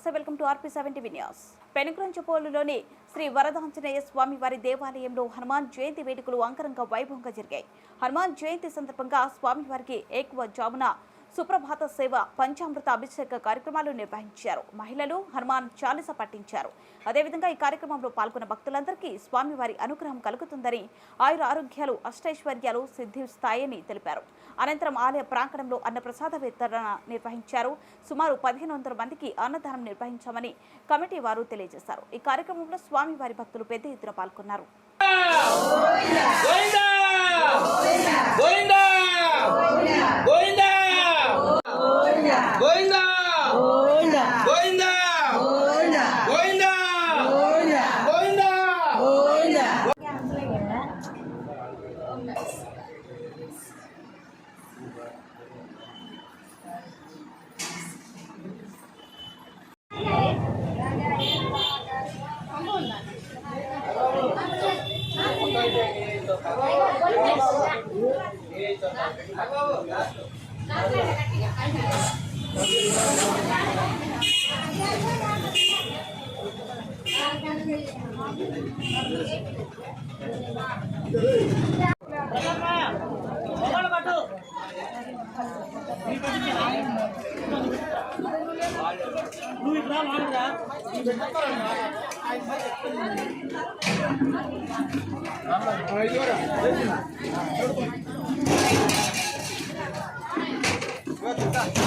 నమస్తే, welcome to RP7 TV news. పెనుగురంచపోలులోని శ్రీ వరదాంజనేయ స్వామి వారి దేవాలయంలో హనుమాన్ జయంతి వేడుకలు అంగరంగ వైభవంగా జరిగాయి. హనుమాన్ జయంతి సందర్భంగా స్వామివారికి ఎక్కువ జామున సుప్రభాత సేవ, పంచామృత అభిషేక కార్యక్రమాలు నిర్వహించారు. మహిళలు హనుమాన్ చాలీస పట్టించారు. అదేవిధంగా ఈ కార్యక్రమంలో పాల్గొన్న భక్తులందరికీ స్వామివారి అనుగ్రహం కలుగుతుందని, ఆయుర ఆరోగ్యాలు, అష్టైశ్వర్యాలు సిద్ధిస్తాయని తెలిపారు. అనంతరం ఆలయ ప్రాంగణంలో అన్నప్రసాద వితరణ నిర్వహించారు. సుమారు 1500 మందికి అన్నదానం నిర్వహించామని కమిటీ వారు తెలియజేశారు. ఈ కార్యక్రమంలో స్వామివారి భక్తులు పెద్ద ఎత్తున పాల్గొన్నారు. Go.